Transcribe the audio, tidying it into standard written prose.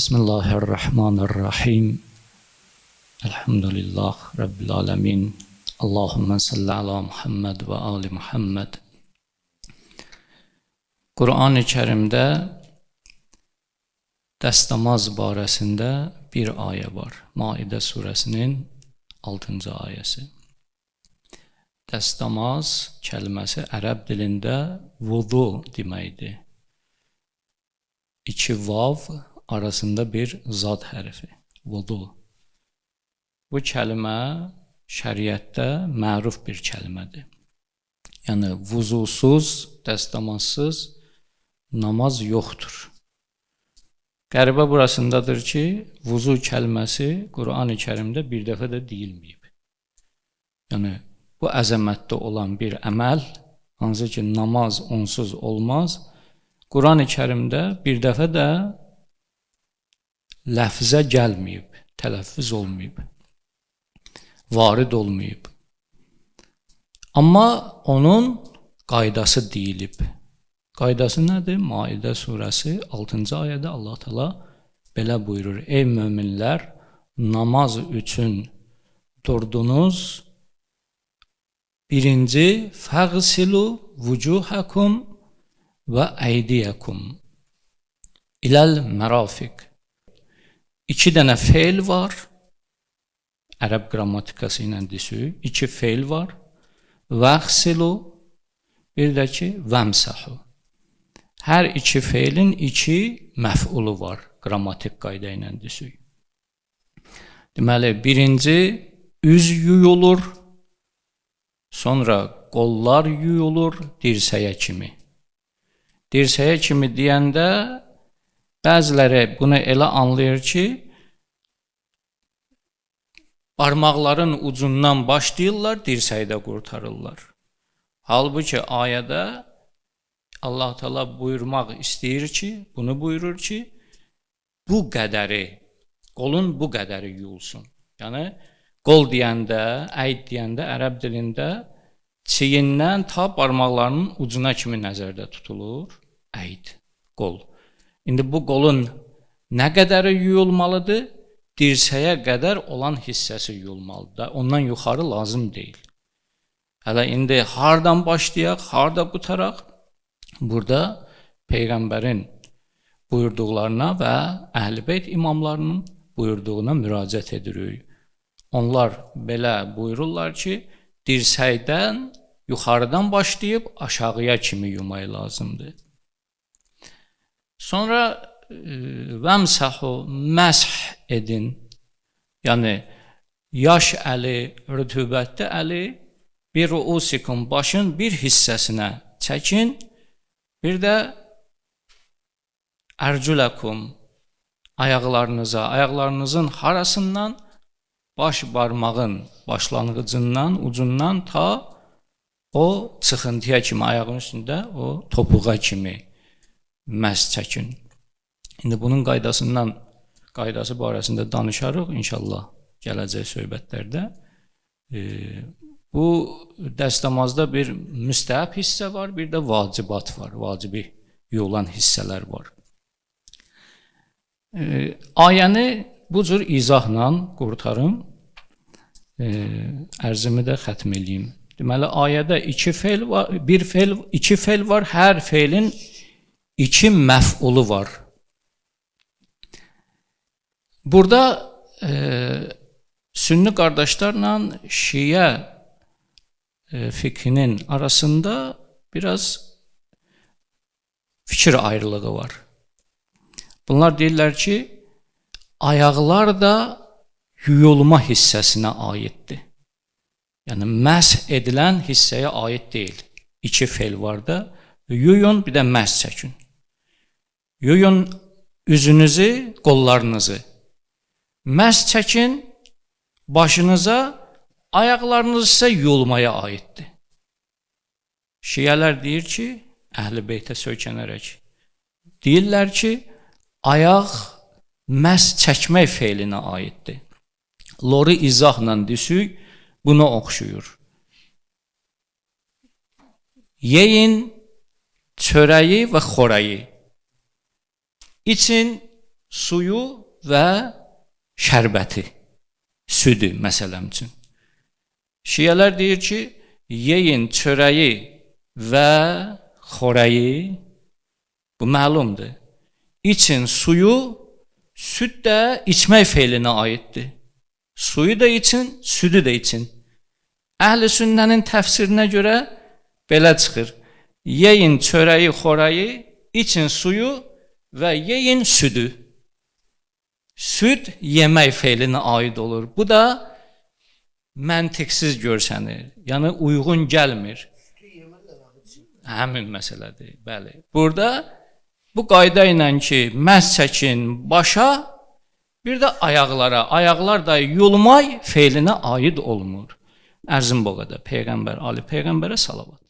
Bismillahirrahmanirrahim. Elhamdülillah Rabbil alemin. Allahümme salli ala Muhammed ve ali Muhammed. Quran-ı Kerimdə dəstəmaz barəsində bir ayə var. Maidə surəsinin 6-cı ayəsi. Dəstəmaz kəlməsi ərəb dilində vudu deməkdir. İki vav arasında bir zad hərfi. Vudu. Bu kəlmə şəriətdə məruf bir kəlmədir. Yəni vuzusuz, dəstəmazsız namaz yoxdur. Qəribə burasındadır ki, vuzu kəlməsi Quran-ı Kərimdə bir dəfə də deyilməyib. Yəni bu əzəmətdə olan bir əməl, hansı ki namaz onsuz olmaz, Quran-ı Kərimdə bir dəfə də ləfzə gəlməyib, tələffüz olmayıb, varid olmayıb. Amma onun qaydası deyilib. Qaydası nədir? Maidə surəsi 6-cı ayədə Allah Teala belə buyurur: Ey möminlər, namaz üçün durdunuz. Birinci, fəğsilu vucuhakum və eydiyakum iləl mərafiq. İki dənə feil var. Ərəb qrammatikası ilə desək, iki feil var. Vəğsilu, bir də ki, vəmsəhu. Hər iki feilin iki məf'ulu var, qrammatik qayda ilə desək. Deməli, birinci, üz yuyulur, sonra qollar yuyulur dirsəyə kimi. Dirsəyə kimi deyəndə, bəziləri bunu elə anlayır ki, barmaqların ucundan başlayırlar, dirsəkdə qurtarırlar. Halbuki ayədə Allah Teala buyurmaq istəyir ki, bunu buyurur ki, bu qədəri, qolun bu qədəri yuyulsun. Yəni, qol deyəndə, əyd deyəndə, ərəb dilində çiyindən ta barmaqlarının ucuna kimi nəzərdə tutulur. Əyd, qol. İndi bu qolun nə qədəri yuyulmalıdır? Dirsəyə qədər olan hissəsi yuyulmalıdır. Ondan yuxarı lazım deyil. Hələ indi hardan başlayaq, harda qutaraq? Burada Peyğəmbərin buyurduqlarına və Əhl-i Beyt imamlarının buyurduğuna müraciət edirik. Onlar belə buyururlar ki, dirsəkdən yuxarıdan başlayıb aşağıya kimi yumaq lazımdır. Sonra vəmsəhu, məsh edin. Yəni, yaş əli, rütubətli əli, bir ruusikum, başın bir hissəsinə çəkin, bir də ərcüləkum, ayaqlarınıza, ayaqlarınızın harasından, baş barmağın başlanğıcından, ucundan ta o çıxıntıya kimi, ayağın üstündə o topuğa kimi məhz çəkin. İndi bunun qaydası barəsində danışarıq inşallah gələcək söhbətlərdə. Bu dəstəmazda bir müstəhəb hissə var, bir də vacibat var, vacibi yuyulan hissələr var. Ayəni bu cür izahla qurtarım, ərzimi də xətm edeyim. Deməli, ayədə iki feil var, hər feilin iki məf'ulu var. Burada sünni qardaşlarla şiə fiqhinin arasında biraz fikir ayrılığı var. Bunlar deyirlər ki, ayaqlar da yuyulma hissəsinə aiddir. Yəni, məsh edilən hissəyə aid deyil. İki feil var da, yuyun, bir də məsh çəkin. Yuyun üzünüzü, qollarınızı. Məsh çəkin başınıza, ayaqlarınız isə yuyulmaya aiddir. Şiələr deyir ki, Əhl-i Beytə söykənərək, deyirlər ki, ayaq məsh çəkmək feilinə aiddir. Lori izahla desək, buna oxşuyur. Yeyin çörəyi və xorəyi. İçin suyu və şərbəti, südü məsələn üçün. Şiələr deyir ki, yeyin çörəyi və xorəyi, bu məlumdur. İçin suyu, süd də içmək feylinə aiddir. Suyu da için, südü də için. Əhl-i sünnənin təfsirinə görə belə çıxır. Yeyin çörəyi, xorəyi, için suyu və yeyin südü. Süd yemək feylinə aid olur. Bu da məntiqsiz görsənir. Yəni uyğun gəlmir. Həmin məsələdir. Bəli. Burada bu qayda ilə ki, məhz çəkin başa, bir də ayaqlara. Ayaqlar da yulmay feylinə aid olmur. Ərzim bu qədər. Peyğəmbər, Ali Peyğəmbərə salavat.